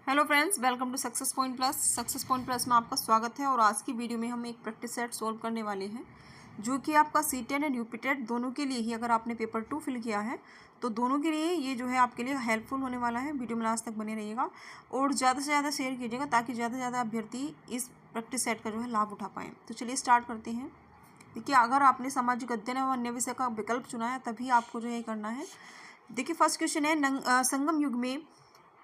Hello friends, welcome to success point plus. Success point plus में आपका स्वागत है। और आज की वीडियो में हम एक प्रैक्टिस सेट सोल्व करने वाले हैं जो कि आपका सीटेट एंड यूपीटेट दोनों के लिए ही, अगर आपने पेपर 2 फिल किया है तो दोनों के लिए ये जो है आपके लिए हेल्पफुल होने वाला है। वीडियो में लास्ट तक बने रहिएगा और ज़्यादा से ज़्यादा शेयर कीजिएगा ताकि ज़्यादा से ज़्यादा अभ्यर्थी इस प्रैक्टिस सेट का जो है लाभ उठा पाएँ। तो चलिए स्टार्ट करते हैं। देखिए, अगर आपने सामाजिक अध्ययन एवं अन्य विषय का विकल्प चुना है तभी आपको जो है करना है। देखिए, फर्स्ट क्वेश्चन है, संगम युग में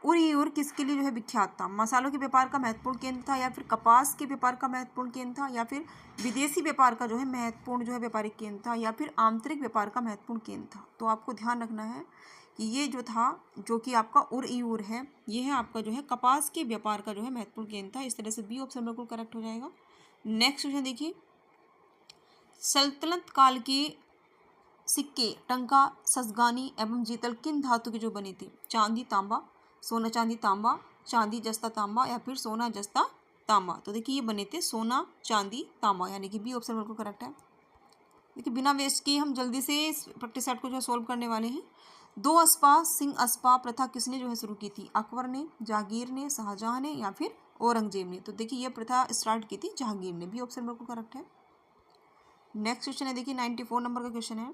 उर किसके लिए जो है विख्यात था? मसालों के व्यापार का महत्वपूर्ण केंद्र था, या फिर कपास के व्यापार का महत्वपूर्ण केंद्र था, या फिर विदेशी व्यापार का जो है महत्वपूर्ण जो है व्यापारिक केंद्र था, या फिर आंतरिक व्यापार का महत्वपूर्ण केंद्र था? तो आपको ध्यान रखना है कि ये जो था, जो कि आपका उर है, ये है आपका जो है कपास के व्यापार का जो है महत्वपूर्ण केंद्र था। इस तरह से बी ऑप्शन बिल्कुल करेक्ट हो जाएगा। नेक्स्ट क्वेश्चन देखिए, सल्तनत काल के सिक्के टंका, ससगानी एवं जीतल किन धातु के जो बने थे? चांदी, तांबा, सोना चांदी तांबा, चांदी जस्ता तांबा, या फिर सोना जस्ता तांबा? तो देखिए, ये बने थे सोना चांदी तांबा, यानी कि बी ऑप्शन बिल्कुल करेक्ट है। देखिए, बिना वेस्ट किए हम जल्दी से इस प्रैक्टिस सेट को जो है सोल्व करने वाले हैं। दो अस्पा सिंह अस्पा प्रथा किसने जो है शुरू की थी? अकबर ने, जहांगीर ने, शाहजहां ने, या फिर औरंगजेब ने? तो देखिए, ये प्रथा स्टार्ट की थी जहांगीर ने। बी ऑप्शन बिल्कुल करेक्ट है। नेक्स्ट क्वेश्चन है, देखिए 94 नंबर का क्वेश्चन है।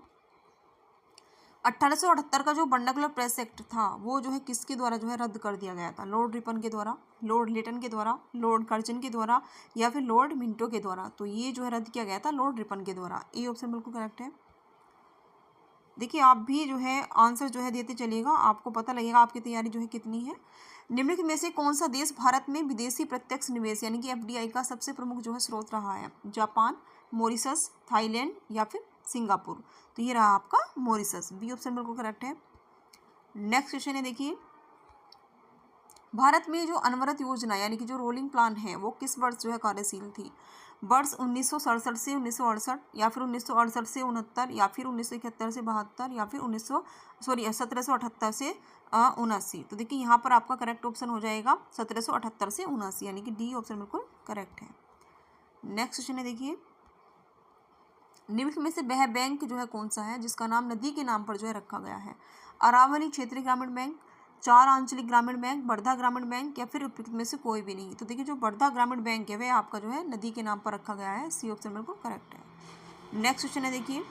1878 का जो बंडकुलर प्रेस एक्ट था वो जो है किसके द्वारा जो है रद्द कर दिया गया था? लॉर्ड रिपन के द्वारा, लॉर्ड लेटन के द्वारा, लॉर्ड कर्जन के द्वारा, या फिर लॉर्ड मिंटो के द्वारा? तो ये जो है रद्द किया गया था लॉर्ड रिपन के द्वारा। ए ऑप्शन बिल्कुल करेक्ट है। देखिए, आप भी जो है आंसर जो है देते चलिएगा, आपको पता लगेगा आपकी तैयारी जो है कितनी है। निम्नलिखित में से कौन सा देश भारत में विदेशी प्रत्यक्ष निवेश यानी कि एफडीआई का सबसे प्रमुख जो है स्रोत रहा है? जापान, मॉरिशस, थाईलैंड, या फिर सिंगापुर? तो ये रहा आपका मॉरिशस। बी ऑप्शन बिल्कुल करेक्ट है। नेक्स्ट क्वेश्चन है, देखिए भारत में जो अनवरत योजना यानी कि जो रोलिंग प्लान है वो किस वर्ष जो है कार्यशील थी? वर्ष 1967 से 1968, या फिर 1968 से 69, या फिर 1971 से 72, या फिर 1778 से 79? तो देखिए, यहाँ पर आपका करेक्ट ऑप्शन हो जाएगा 1778 से 79, यानी कि डी ऑप्शन बिल्कुल करेक्ट है। नेक्स्ट क्वेश्चन है, देखिए निम्नलिखित में से वह बैंक जो है कौन सा है जिसका नाम नदी के नाम पर जो है रखा गया है? अरावली क्षेत्रीय ग्रामीण बैंक, चार आंचलिक ग्रामीण बैंक, वर्धा ग्रामीण बैंक, या फिर उपयुक्त में से कोई भी नहीं? तो देखिए, जो वर्धा ग्रामीण बैंक है वह आपका जो है नदी के नाम पर रखा गया है। सी ऑप्शन बिल्कुल करेक्ट है। नेक्स्ट क्वेश्चन है, देखिए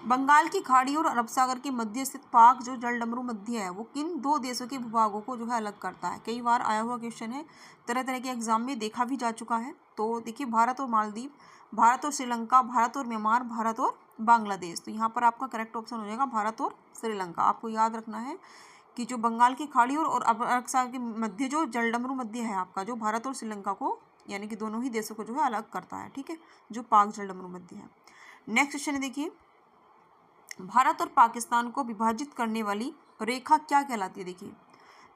बंगाल की खाड़ी और अरब सागर के मध्य स्थित पाक जो जलडमरू मध्य है वो किन दो देशों के भूभागों को जो है अलग करता है? कई बार आया हुआ क्वेश्चन है, तरह तरह के एग्जाम में देखा भी जा चुका है। तो देखिए, भारत और मालदीव, भारत और श्रीलंका, भारत और म्यांमार, भारत और बांग्लादेश? तो यहाँ पर आपका करेक्ट ऑप्शन हो जाएगा भारत और श्रीलंका। आपको याद रखना है कि जो बंगाल की खाड़ी और अरब सागर के मध्य जो जलडमरू मध्य है आपका, जो भारत और श्रीलंका को यानी कि दोनों ही देशों को जो है अलग करता है। ठीक है, जो पाक जलडमरू मध्य है। नेक्स्ट क्वेश्चन है, देखिए भारत और पाकिस्तान को विभाजित करने वाली रेखा क्या कहलाती है? देखिए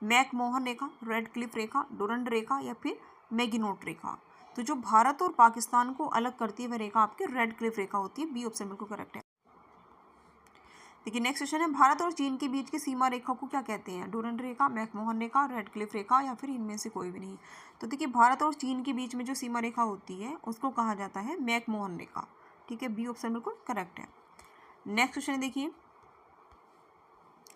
मैकमोहन रेखा, रेड क्लिफ रेखा, डोरंड रेखा, या फिर मैगिनोट रेखा? तो जो भारत और पाकिस्तान को अलग करती है वह रेखा आपकी रेड क्लिफ रेखा होती है। बी ऑप्शन बिल्कुल करेक्ट है। देखिए नेक्स्ट क्वेश्चन है, भारत और चीन के बीच की सीमा रेखा को क्या कहते हैं? डोरंड रेखा, मैकमोहन रेखा, रेड क्लिफ रेखा, या फिर इनमें से कोई भी नहीं? तो देखिए, भारत और चीन के बीच में जो सीमा रेखा होती है उसको कहा जाता है मैकमोहन रेखा। ठीक है, बी ऑप्शन बिल्कुल करेक्ट है। नेक्स्ट क्वेश्चन है, देखिए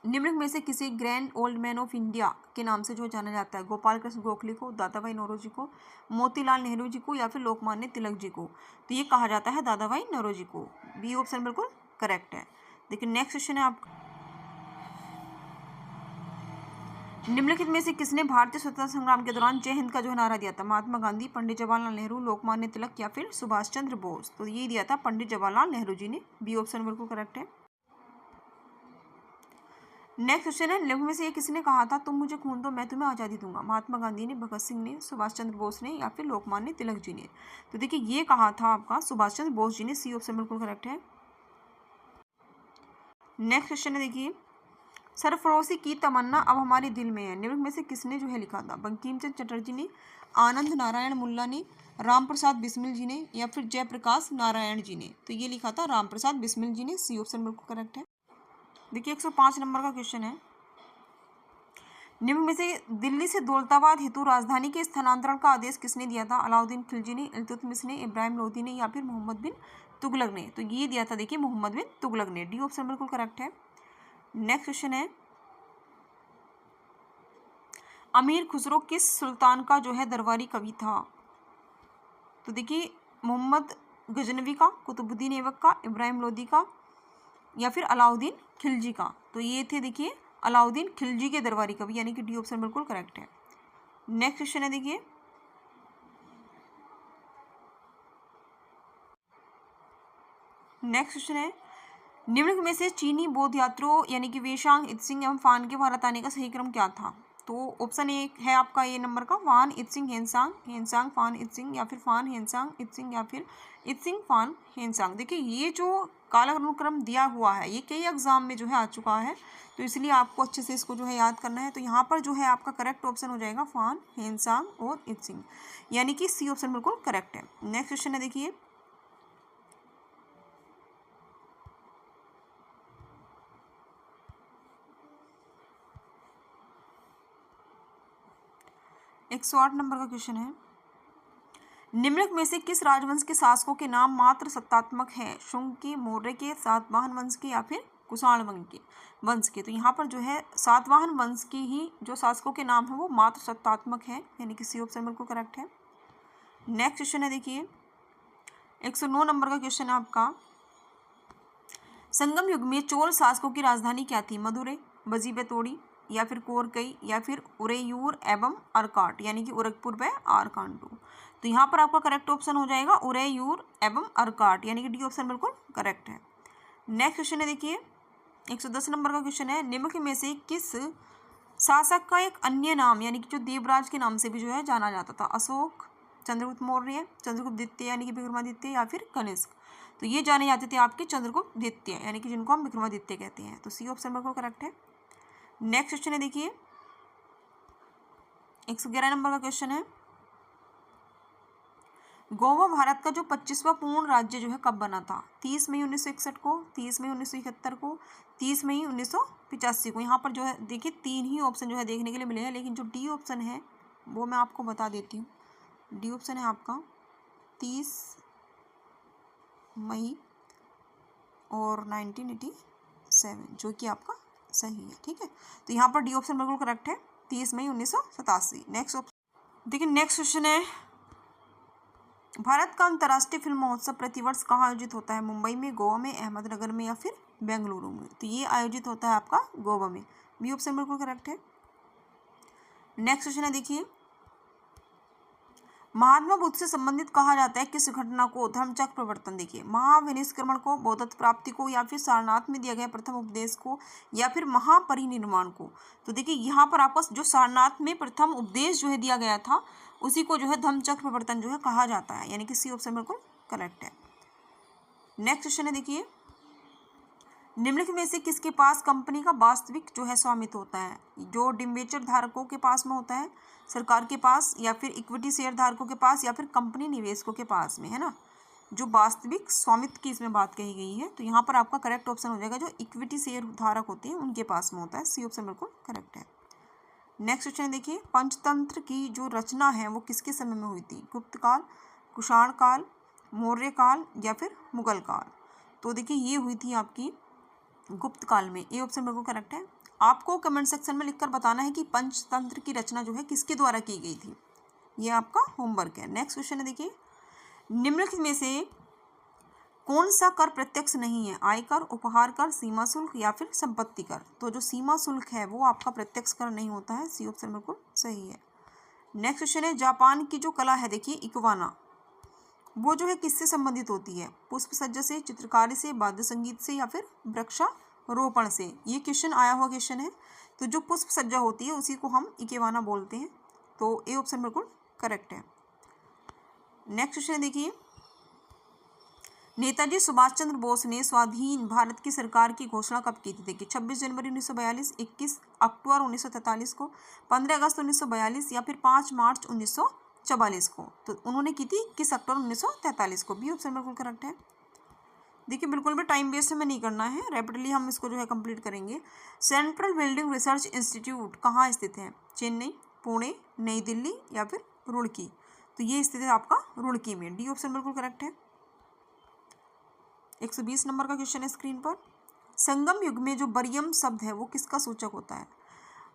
निम्नलिखित में से किसी grand old man of India के नाम से जो जाना जाता है? गोपाल कृष्ण गोखले को, दादाभाई नौरोजी को, मोतीलाल नेहरू जी को, या फिर लोकमान्य तिलक जी को? तो ये कहा जाता है दादाभाई नौरोजी को। बी ऑप्शन बिल्कुल करेक्ट है। देखिए नेक्स्ट क्वेश्चन है आपका, निम्नलिखित में से किसने भारतीय स्वतंत्रता संग्राम के दौरान जय हिंद का जो नारा दिया था? महात्मा गांधी, पंडित जवाहरलाल नेहरू, लोकमान्य तिलक, या फिर सुभाष चंद्र बोस? तो ये दिया था पंडित जवाहरलाल नेहरू जी ने। बी ऑप्शन बिल्कुल करेक्ट है। नेक्स्ट क्वेश्चन है, निम्न में से ये किसने कहा था तुम मुझे खून दो मैं तुम्हें आज़ादी दूंगा? महात्मा गांधी ने, भगत सिंह ने, सुभाष चंद्र बोस ने, या फिर लोकमान्य तिलक जी ने? तो देखिए, ये कहा था आपका सुभाष चंद्र बोस जी ने। सी ऑप्शन बिल्कुल करेक्ट है। नेक्स्ट क्वेश्चन है, देखिए सरफरोशी की तमन्ना अब हमारे दिल में है निम्न में से किसने जो है लिखा था? बंकिम चंद्र चटर्जी ने, आनंद नारायण मुल्ला ने, राम प्रसाद बिस्मिल जी ने, या फिर जयप्रकाश नारायण जी ने? तो ये लिखा था राम प्रसाद बिस्मिल जी ने। सी ऑप्शन बिल्कुल करेक्ट है। देखिए 105 नंबर का क्वेश्चन है, निम्न में से दिल्ली से दौलताबाद हेतु राजधानी के स्थानांतरण का आदेश किसने दिया था? अलाउद्दीन खिलजी ने, इल्तुतमिश ने, इब्राहिम लोदी ने, या फिर मोहम्मद बिन तुगलक ने? तो ये दिया था देखिए मोहम्मद बिन तुगलक ने। डी ऑप्शन बिल्कुल करेक्ट है। नेक्स्ट क्वेश्चन है, अमीर खुसरो किस सुल्तान का जो है दरबारी कवि था? तो देखिए मोहम्मद गजनवी का, कुतुबुद्दीन ऐबक का, इब्राहिम लोदी का, या फिर अलाउद्दीन खिलजी का। तो ये थे देखिए अलाउद्दीन खिलजी के दरबारी कवि, यानी कि डी ऑप्शन बिल्कुल करेक्ट है। नेक्स्ट क्वेश्चन है देखिए, नेक्स्ट क्वेश्चन है निम्नलिखित में से चीनी बौद्ध यात्रियों यानी कि वेशांग, इत्सिंग एवं फान के भारत आने का सही क्रम क्या था? तो ऑप्शन ए है आपका ए नंबर का वान इत्सिंग हेनसांग, हेनसांग फान इत्सिंग, या फिर फान हेनसांग इत्सिंग, या फिर इत्सिंग फान हेनसांग। देखिए ये जो कालानुक्रम दिया हुआ है ये कई एग्जाम में जो है आ चुका है, तो इसलिए आपको अच्छे से इसको जो है याद करना है। तो यहाँ पर जो है आपका करेक्ट ऑप्शन हो जाएगा फान हेनसांग और इत्सिंग, यानी कि सी ऑप्शन बिल्कुल करेक्ट है। नेक्स्ट क्वेश्चन है देखिए, एक 108 नंबर का क्वेश्चन है, निम्नलिखित में से किस राजवंश के शासकों के नाम मात्र सत्तात्मक हैं? शुंग के, मौर्य के, सातवाहन वंश के, या फिर कुषाण वंश के। तो यहाँ पर जो है सातवाहन वंश की ही जो शासकों के नाम है वो मात्र सत्तात्मक है, यानी कि सी ऑप्शन बिल्कुल करेक्ट है। नेक्स्ट क्वेश्चन है देखिए, 109 नंबर का क्वेश्चन है आपका, संगम युग में चोल शासकों की राजधानी क्या थी? मदुरै, बजीबेतोड़ी, या फिर कोरकई, या फिर उरेयूर एवं अरकाट, यानी कि उरकपुर व आरकांटू। तो यहाँ पर आपका करेक्ट ऑप्शन हो जाएगा उरेयूर एवं अरकाट, यानी कि डी ऑप्शन बिल्कुल करेक्ट है। नेक्स्ट क्वेश्चन है देखिए, 110 नंबर का क्वेश्चन है, निम्नलिखित में से किस शासक का एक अन्य नाम यानी कि जो देवराज के नाम से भी जो है जाना जाता था? अशोक, चंद्रगुप्त मौर्य, चंद्रगुप्त द्वितीय यानी कि विक्रमादित्य, या फिर कनिष्क। तो ये जाने जाते थे आपके चंद्रगुप्त द्वितीय, यानी कि जिनको हम विक्रमादित्य कहते हैं। तो सी ऑप्शन बिल्कुल करेक्ट है। नेक्स्ट क्वेश्चन है देखिए, 111 नंबर का क्वेश्चन है, गोवा भारत का जो 25वां पूर्ण राज्य जो है कब बना था? 30 मई 1961 को, 30 मई 1971 को, 30 मई 1985 को। यहाँ पर जो है देखिए 3 ही ऑप्शन जो है देखने के लिए मिले हैं, लेकिन जो डी ऑप्शन है वो मैं आपको बता देती हूँ। डी ऑप्शन है आपका 30 मई और 1987, जो कि आपका सही है। ठीक है, तो यहाँ पर डी ऑप्शन बिल्कुल करेक्ट है, 30 मई 1987। नेक्स्ट ऑप्शन देखिए, नेक्स्ट क्वेश्चन है, भारत का अंतर्राष्ट्रीय फिल्म महोत्सव प्रतिवर्ष कहाँ आयोजित होता है? मुंबई में, गोवा में, अहमदनगर में, या फिर बेंगलुरु में। तो ये आयोजित होता है आपका गोवा में, बी ऑप्शन बिल्कुल करेक्ट है। नेक्स्ट क्वेश्चन है देखिए, महात्मा बुद्ध से संबंधित कहा जाता है किस घटना को? धर्मचक्र प्रवर्तन। देखिए महाविनिष्क्रमण को, बौद्धत्व प्राप्ति को, या फिर सारनाथ में दिया गया प्रथम उपदेश को, या फिर महापरिनिर्वाण को। तो देखिए यहाँ पर आपको जो सारनाथ में प्रथम उपदेश जो है दिया गया था उसी को जो है धम्मचक्र प्रवर्तन जो है कहा जाता है, यानी कि सी ऑप्शन बिल्कुल करेक्ट है। नेक्स्ट क्वेश्चन है देखिए, निम्नलिखित में से किसके पास कंपनी का वास्तविक जो है स्वामित्व होता है? जो डिबेंचर धारकों के पास में होता है, सरकार के पास, या फिर इक्विटी शेयर धारकों के पास, या फिर कंपनी निवेशकों के पास में, है ना। जो वास्तविक स्वामित्व की इसमें बात कही गई है, तो यहाँ पर आपका करेक्ट ऑप्शन हो जाएगा जो इक्विटी शेयर धारक होते हैं उनके पास में होता है, सी ऑप्शन बिल्कुल करेक्ट है। नेक्स्ट क्वेश्चन देखिए, पंचतंत्र की जो रचना है वो किसके समय में हुई थी? गुप्त काल, कुषाण काल, मौर्य काल, या फिर मुगल काल। तो देखिए ये हुई थी आपकी गुप्त काल में, ए ऑप्शन बिल्कुल करेक्ट है। आपको कमेंट सेक्शन में लिखकर बताना है कि पंचतंत्र की रचना जो है किसके द्वारा की गई थी, ये आपका होमवर्क है। नेक्स्ट क्वेश्चन है देखिए, निम्नलिखित में से कौन सा कर प्रत्यक्ष नहीं है? आयकर, उपहार कर, सीमा शुल्क, या फिर संपत्ति कर। तो जो सीमा शुल्क है वो आपका प्रत्यक्ष कर नहीं होता है, सी ऑप्शन बिल्कुल सही है। नेक्स्ट क्वेश्चन है, जापान की जो कला है देखिए इक्वाना, वो जो है किससे संबंधित होती है? पुष्प सज्जा से, चित्रकारी से, वाद्य संगीत से, या फिर वृक्षारोपण से। ये क्वेश्चन आया हुआ क्वेश्चन है। तो जो पुष्प सज्जा होती है उसी को हम इकेवाना बोलते हैं, तो ए ऑप्शन बिल्कुल करेक्ट है। नेक्स्ट क्वेश्चन देखिए, नेताजी सुभाष चंद्र बोस ने स्वाधीन भारत की सरकार की घोषणा कब की थी? देखिए 26 जनवरी 1942, 21 अक्टूबर 1943 को, 15 अगस्त 1942, या फिर 5 मार्च 1944 को। तो उन्होंने की थी 21 अक्टूबर 1943 को, बी ऑप्शन बिल्कुल करेक्ट है। देखिए बिल्कुल भी टाइम वेस्ट हमें नहीं करना है, रैपिडली हम इसको जो है कंप्लीट करेंगे। सेंट्रल बिल्डिंग रिसर्च इंस्टीट्यूट कहाँ स्थित है? चेन्नई, पुणे, नई दिल्ली, या फिर रुड़की। तो ये स्थित है आपका रुड़की में, डी ऑप्शन बिल्कुल करेक्ट है। 120 नंबर का क्वेश्चन है स्क्रीन पर, संगम युग में जो बरियम शब्द है वो किसका सूचक होता है?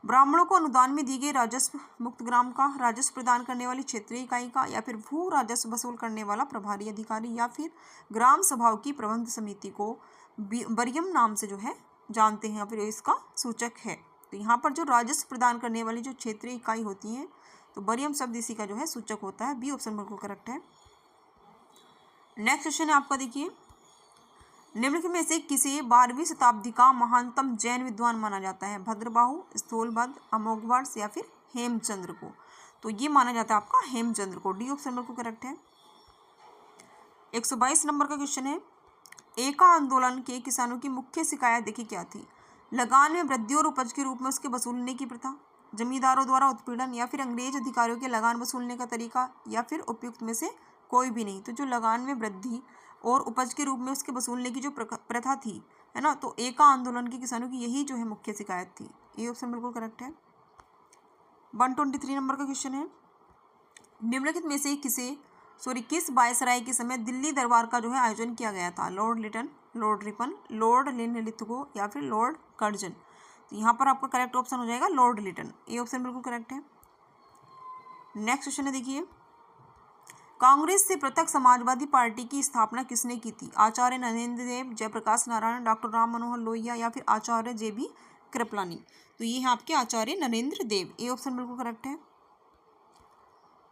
ब्राह्मणों को अनुदान में दी गई राजस्व मुक्त ग्राम का, राजस्व प्रदान करने वाली क्षेत्रीय इकाई का, या फिर भू राजस्व वसूल करने वाला प्रभारी अधिकारी, या फिर ग्राम सभाओं की प्रबंध समिति को बरियम नाम से जो है जानते हैं, या फिर इसका सूचक है। तो यहाँ पर जो राजस्व प्रदान करने वाली जो क्षेत्रीय इकाई होती है तो बरियम शब्द इसी का जो है सूचक होता है। बी ऑप्शन बिल्कुल करेक्ट है। नेक्स्ट क्वेश्चन है आपका, देखिए निम्नलिखित में से किसे 12वीं शताब्दी का महानतम जैन विद्वान माना जाता है? भद्रबाहु, स्थूलभद्र, अमोघवर्ष या फिर हेमचंद्र को? तो ये माना जाता है आपका हेमचंद्र को। डी ऑप्शन बिल्कुल करेक्ट है। 122 नंबर का क्वेश्चन है, एका आंदोलन के किसानों की मुख्य शिकायत देखिए क्या थी? लगान में वृद्धि और उपज के रूप में उसके वसूलने की प्रथा, जमींदारों द्वारा उत्पीड़न, या फिर अंग्रेज अधिकारियों के लगान वसूलने का तरीका, या फिर उपयुक्त में से कोई भी नहीं। तो जो लगान में वृद्धि और उपज के रूप में उसके वसूलने की जो प्रथा थी, है ना, तो एका आंदोलन के किसानों की यही जो है मुख्य शिकायत थी। ये ऑप्शन बिल्कुल करेक्ट है। 123 नंबर का क्वेश्चन है, निम्नलिखित में से किस वायसराय के समय दिल्ली दरबार का जो है आयोजन किया गया था? Lord Lytton, Lord Ripon, Lord Linlithgow या फिर लॉर्ड कर्जन? तो यहाँ पर आपका करेक्ट ऑप्शन हो जाएगा लॉर्ड लिटन। ये ऑप्शन बिल्कुल करेक्ट है। नेक्स्ट क्वेश्चन है, देखिए कांग्रेस से पृथक समाजवादी पार्टी की स्थापना किसने की थी? आचार्य नरेंद्र देव, जयप्रकाश नारायण, डॉक्टर राम मनोहर लोहिया या फिर आचार्य JB कृपलानी? तो ये है आपके आचार्य नरेंद्र देव। ए ऑप्शन बिल्कुल करेक्ट है।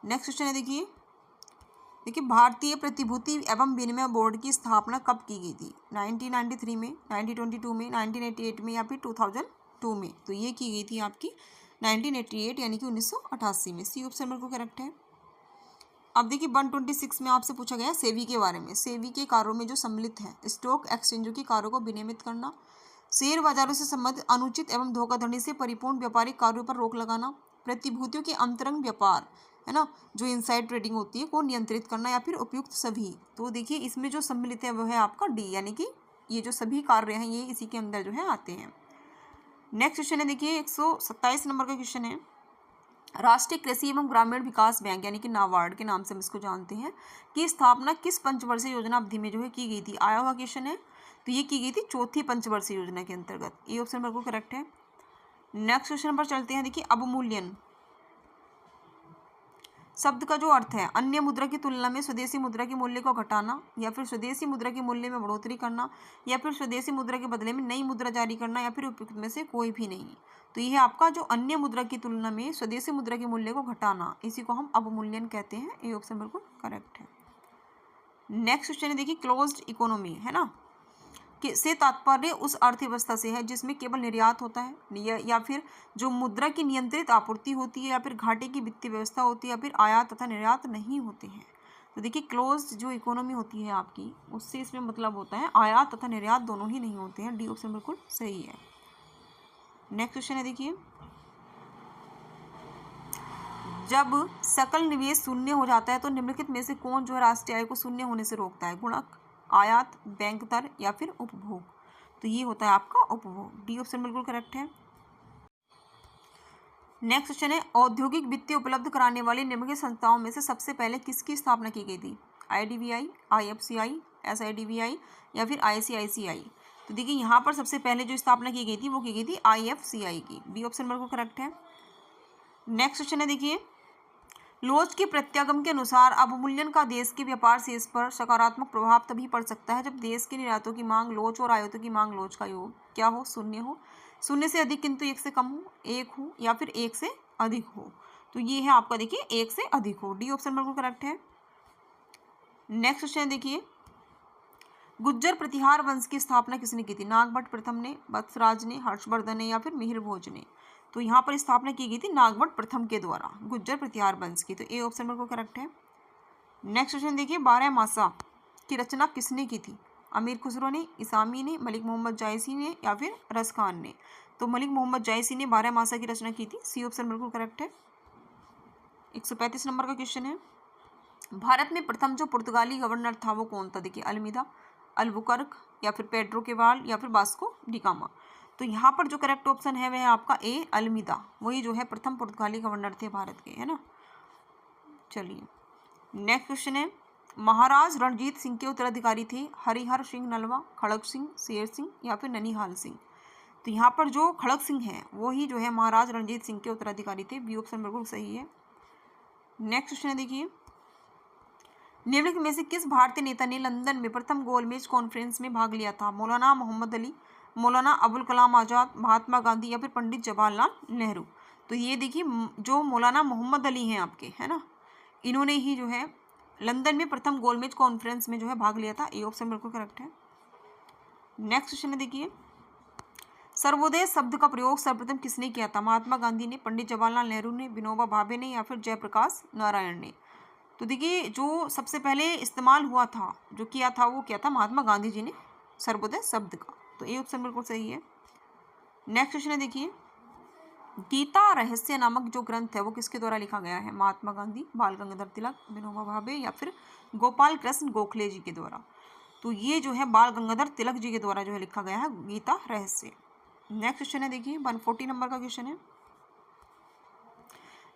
नेक्स्ट क्वेश्चन है, देखिए भारतीय प्रतिभूति एवं विनिमय बोर्ड की स्थापना कब की गई थी? 1993 में, 1922 में, 1988 में या फिर 2002 में? तो ये की गई थी आपकी 1988 यानी कि 1988 में। सी ऑप्शन बिल्कुल करेक्ट है। अब देखिए 126 में आपसे पूछा गया सेबी के बारे में। सेबी के कार्यों में जो सम्मिलित है स्टॉक एक्सचेंजों के कार्यों को विनियमित करना, शेयर बाजारों से संबंधित अनुचित एवं धोखाधड़ी से परिपूर्ण व्यापारिक कार्यों पर रोक लगाना, प्रतिभूतियों के अंतरंग व्यापार, है ना, जो इनसाइड ट्रेडिंग होती है को नियंत्रित करना, या फिर उपयुक्त सभी। तो देखिए इसमें जो सम्मिलित है वो है आपका डी, यानी कि ये जो सभी कार्य हैं ये इसी के अंदर जो है आते हैं। नेक्स्ट क्वेश्चन है, देखिए 127 नंबर का क्वेश्चन है, राष्ट्रीय कृषि एवं ग्रामीण विकास बैंक यानी कि नाबार्ड के नाम से हम इसको जानते हैं की स्थापना किस पंचवर्षीय योजना अवधि में जो है की गई थी? आया हुआ क्वेश्चन है। तो ये की गई थी चौथी पंचवर्षीय योजना के अंतर्गत। ये ऑप्शन बिल्कुल करेक्ट है। नेक्स्ट क्वेश्चन पर चलते हैं, देखिए अवमूल्यन शब्द का जो अर्थ है अन्य मुद्रा की तुलना में स्वदेशी मुद्रा के मूल्य को घटाना, या फिर स्वदेशी मुद्रा के मूल्य में बढ़ोतरी करना, या फिर स्वदेशी मुद्रा के बदले में नई मुद्रा जारी करना, या फिर उपयुक्त में से कोई भी नहीं। तो यह है आपका जो अन्य मुद्रा की तुलना में स्वदेशी मुद्रा के मूल्य को घटाना, इसी को हम अवमूल्यन कहते हैं। ये ऑप्शन बिल्कुल करेक्ट है। नेक्स्ट क्वेश्चन है, देखिए क्लोज्ड इकोनॉमी, है ना, से तात्पर्य उस अर्थव्यवस्था से है जिसमें केवल निर्यात होता है, या फिर जो मुद्रा की नियंत्रित आपूर्ति होती है, या फिर घाटे की वित्तीय व्यवस्था होती है, या फिर आयात तथा निर्यात नहीं होते हैं। तो देखिए क्लोज्ड जो इकोनॉमी होती है आपकी, उससे इसमें मतलब होता है आयात तथा निर्यात दोनों ही नहीं होते हैं। डी ऑप्शन बिल्कुल सही है। नेक्स्ट क्वेश्चन है, देखिए जब सकल निवेश शून्य हो जाता है तो निम्नलिखित में से कौन जो है राष्ट्रीय आय को शून्य होने से रोकता है? गुणक, आयात, बैंक दर या फिर उपभोग? तो ये होता है आपका उपभोग। डी ऑप्शन बिल्कुल करेक्ट है। नेक्स्ट क्वेश्चन है, औद्योगिक वित्तीय उपलब्ध कराने वाली निम्नलिखित संस्थाओं में से सबसे पहले किसकी स्थापना की गई थी? IDBI, IFCI, SIDBI या फिर ICICI? तो देखिए यहाँ पर सबसे पहले जो स्थापना की गई थी वो की गई थी IFCI की। बी ऑप्शन बिल्कुल करेक्ट है। नेक्स्ट क्वेश्चन है, देखिए लोच के प्रत्यागम के अनुसार अवमूल्यन का देश के व्यापार शेष पर सकारात्मक प्रभाव तभी पड़ सकता है जब देश के निर्यातों की मांग लोच और आयातों की मांग लोच का योग क्या हो? शून्य हो, शून्य से अधिक किंतु एक से कम हो, एक हो, या फिर एक से अधिक हो। तो ये है आपका देखिए एक से अधिक हो। डी ऑप्शन बिल्कुल करेक्ट है। नेक्स्ट क्वेश्चन देखिए गुज्जर प्रतिहार वंश की स्थापना किसने की थी? नागभट्ट प्रथम ने, वत्सराज ने, हर्षवर्धन ने या फिर मिहिर भोज ने? तो यहाँ पर स्थापना की गई थी नागभट्ट प्रथम के द्वारा गुज्जर प्रतिहार वंश की। तो ए ऑप्शन बिल्कुल करेक्ट है। नेक्स्ट क्वेश्चन देखिए 12 मासा की रचना किसने की थी? अमीर खुसरो ने, इसामी ने, मलिक मोहम्मद जायसी ने या फिर रस खान ने? तो मलिक मोहम्मद जायसी ने 12 मासा की रचना की थी। सी ऑप्शन बिल्कुल करेक्ट है। 135 नंबर का क्वेश्चन है, भारत में प्रथम जो पुर्तगाली गवर्नर था वो कौन था? देखिए अल्मीदा, अल्बुकर्क या फिर पेड्रो केवाल या फिर वास्को डी गामा? तो यहाँ पर जो करेक्ट ऑप्शन है वह है आपका ए अल्मीदा। वही जो है प्रथम पुर्तगाली गवर्नर थे भारत के, है ना। चलिए नेक्स्ट क्वेश्चन है, महाराज रणजीत सिंह के उत्तराधिकारी थे हरिहर सिंह नलवा, खड़ग सिंह, शेर सिंह या फिर ननिहाल सिंह? तो यहाँ पर जो खड़ग सिंह है वो ही जो है महाराज रणजीत सिंह के उत्तराधिकारी थे। बी ऑप्शन बिल्कुल सही है। नेक्स्ट क्वेश्चन है देखिए, निम्नलिखित में से किस भारतीय नेता ने लंदन में प्रथम गोलमेज कॉन्फ्रेंस में भाग लिया था? मौलाना मोहम्मद अली, मौलाना अबुल कलाम आजाद, महात्मा गांधी या फिर पंडित जवाहरलाल नेहरू? तो ये देखिए जो मौलाना मोहम्मद अली हैं आपके, है ना, इन्होंने ही जो है लंदन में प्रथम गोलमेज कॉन्फ्रेंस में जो है भाग लिया था। ए ऑप्शन बिल्कुल करेक्ट है। नेक्स्ट क्वेश्चन है देखिए, सर्वोदय शब्द का प्रयोग सर्वप्रथम किसने किया था? महात्मा गांधी ने, पंडित जवाहरलाल नेहरू ने, विनोबा भावे ने या फिर जयप्रकाश नारायण ने? तो देखिए जो सबसे पहले इस्तेमाल हुआ था, जो किया था, वो क्या था? महात्मा गांधी जी ने सर्वोदय शब्द का। तो ए ऑप्शन बिल्कुल सही है। नेक्स्ट क्वेश्चन है देखिए, गीता रहस्य नामक जो ग्रंथ है वो किसके द्वारा लिखा गया है? महात्मा गांधी, बाल गंगाधर तिलक, विनोबा भावे या फिर गोपाल कृष्ण गोखले जी के द्वारा? तो ये जो है बाल गंगाधर तिलक जी के द्वारा जो है लिखा गया है गीता रहस्य। नेक्स्ट क्वेश्चन है देखिए, 140 नंबर का क्वेश्चन है,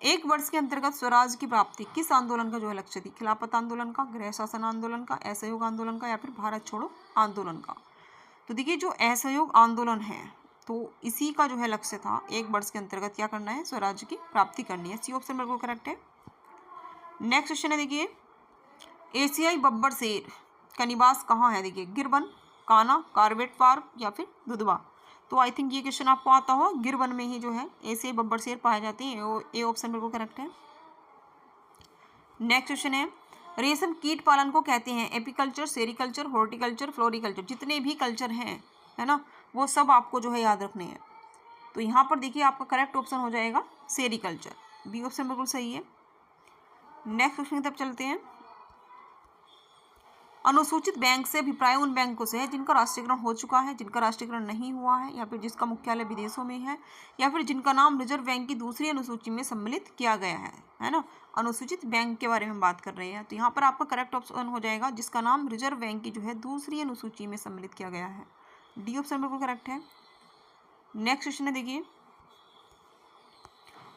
एक वर्ष के अंतर्गत स्वराज की प्राप्ति किस आंदोलन का जो है लक्ष्य थी? खिलाफत आंदोलन का, गृह शासन आंदोलन का, असहयोग आंदोलन का या फिर भारत छोड़ो आंदोलन का? तो देखिए जो असहयोग आंदोलन है तो इसी का जो है लक्ष्य था, एक वर्ष के अंतर्गत क्या करना है? स्वराज्य की प्राप्ति करनी है। सी ऑप्शन बिल्कुल करेक्ट है। नेक्स्ट क्वेश्चन है देखिए, एशियाई बब्बर शेर का निवास कहाँ है? देखिए गिरवन, कान्हा, कॉर्बेट पार्क या फिर दुधवा? तो आई थिंक ये क्वेश्चन आपको आता हो, गिरवन में ही जो है एशियाई बब्बर शेर पाए जाते हैं। ए ऑप्शन बिल्कुल करेक्ट है। नेक्स्ट क्वेश्चन है, रेशम कीट पालन को कहते हैं एपीकल्चर, सेरिकल्चर, हॉर्टिकल्चर, फ्लोरिकल्चर? जितने भी कल्चर हैं, है ना, वो सब आपको जो है याद रखने हैं। तो यहाँ पर देखिए आपका करेक्ट ऑप्शन हो जाएगा सेरिकल्चर। बी ऑप्शन बिल्कुल सही है। नेक्स्ट क्वेश्चन की तरफ चलते हैं, अनुसूचित बैंक से अभिप्राय उन बैंकों से है जिनका राष्ट्रीयकरण हो चुका है, जिनका राष्ट्रीयकरण नहीं हुआ है या फिर जिसका मुख्यालय विदेशों में है या फिर जिनका नाम रिजर्व बैंक की दूसरी अनुसूची में सम्मिलित किया गया है ना। अनुसूचित बैंक के बारे में बात कर रहे हैं, तो यहाँ पर आपका करेक्ट ऑप्शन हो जाएगा जिसका नाम रिजर्व बैंक की जो है दूसरी अनुसूची में सम्मिलित किया गया है। डी ऑप्शन बिल्कुल करेक्ट है। नेक्स्ट क्वेश्चन है देखिए,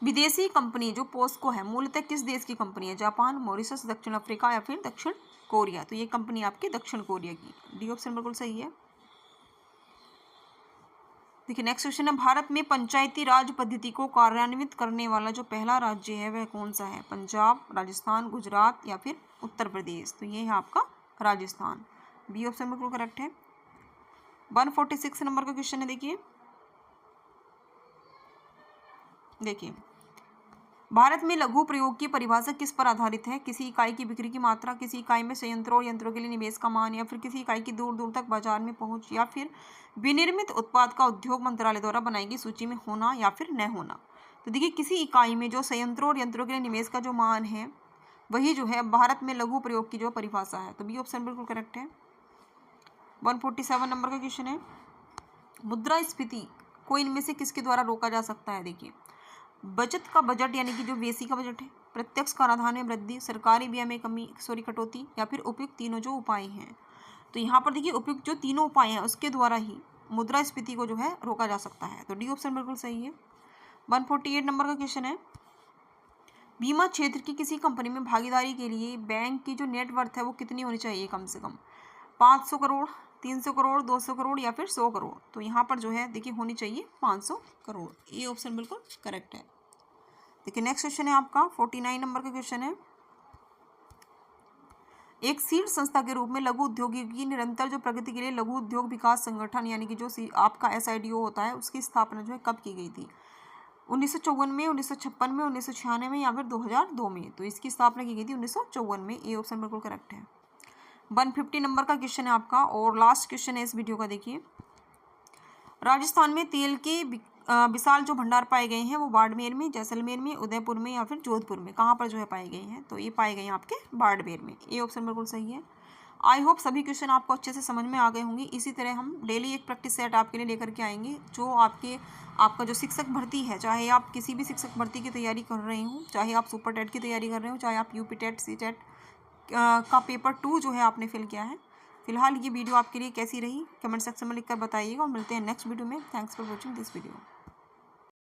विदेशी कंपनी जो पोस्को है मूलतः किस देश की कंपनी है? जापान, मॉरिशस, दक्षिण अफ्रीका या फिर दक्षिण कोरिया? तो ये कंपनी आपकी दक्षिण कोरिया की। डी ऑप्शन बिल्कुल सही है। देखिए नेक्स्ट क्वेश्चन है, भारत में पंचायती राज पद्धति को कार्यान्वित करने वाला जो पहला राज्य है वह कौन सा है? पंजाब, राजस्थान, गुजरात या फिर उत्तर प्रदेश? तो ये है आपका राजस्थान। बी ऑप्शन बिल्कुल करेक्ट है। 146 नंबर का क्वेश्चन है देखिए, भारत में लघु प्रयोग की परिभाषा किस पर आधारित है? किसी इकाई की बिक्री की मात्रा, किसी इकाई में संयंत्रों और यंत्रों के लिए निवेश का मान या फिर किसी इकाई की दूर दूर तक बाजार में पहुंच या फिर विनिर्मित उत्पाद का उद्योग मंत्रालय द्वारा बनाई गई सूची में होना या फिर न होना? तो देखिए किसी इकाई में जो संयंत्रों और यंत्रों के लिए निवेश का जो मान है वही जो है भारत में लघु प्रयोग की जो परिभाषा है। तो बी ऑप्शन बिल्कुल करेक्ट है। 147 नंबर का क्वेश्चन है, मुद्रास्फीति को इनमें से किसके द्वारा रोका जा सकता है? देखिए बचत का बजट यानी कि जो बेसी का बजट है, प्रत्यक्ष कराधान में वृद्धि, सरकारी व्यय में कटौती या फिर उपयुक्त तीनों जो उपाय हैं। तो यहाँ पर देखिए उपयुक्त जो तीनों उपाय हैं उसके द्वारा ही मुद्रास्फीति को जो है रोका जा सकता है। तो डी ऑप्शन बिल्कुल सही है। 148 नंबर का क्वेश्चन है, बीमा क्षेत्र की किसी कंपनी में भागीदारी के लिए बैंक की जो नेटवर्थ है वो कितनी होनी चाहिए? कम से कम 500 करोड़, 300 करोड़, 200 करोड़ या फिर 100 करोड़? तो यहाँ पर जो है देखिए होनी चाहिए 500 करोड़। ये ऑप्शन बिल्कुल करेक्ट है। देखिए नेक्स्ट क्वेश्चन है आपका 49 नंबर का क्वेश्चन है, एक सीड संस्था के रूप में लघु उद्योगी की निरंतर जो प्रगति के लिए लघु उद्योग विकास संगठन यानी कि जो आपका SIDO होता है उसकी स्थापना जो है कब की गई थी? 1954 में, 1956 में, 1996 में या फिर 2002 में? तो इसकी स्थापना की गई थी 1954 में। ये ऑप्शन बिल्कुल करेक्ट है। 150 नंबर का क्वेश्चन है आपका और लास्ट क्वेश्चन है इस वीडियो का। देखिए राजस्थान में तेल के विशाल जो भंडार पाए गए हैं वो बाड़मेर में, जैसलमेर में, उदयपुर में या फिर जोधपुर में? कहाँ पर जो है पाए गए हैं? तो ये पाए गए हैं आपके बाड़मेर में। ये ऑप्शन बिल्कुल सही है। आई होप सभी क्वेश्चन आपको अच्छे से समझ में आ गए होंगे। इसी तरह हम डेली एक प्रैक्टिस सेट आपके लिए लेकर के आएंगे जो आपका जो शिक्षक भर्ती है, चाहे आप किसी भी शिक्षक भर्ती की तैयारी कर रहे हो, चाहे आप सुपर टेट की तैयारी कर रहे हो, चाहे आप UP टेट, CTET का पेपर 2 जो है आपने फिल किया है। फिलहाल ये वीडियो आपके लिए कैसी रही कमेंट सेक्शन में लिखकर बताइएगा और मिलते हैं नेक्स्ट वीडियो में। Thanks for watching this video.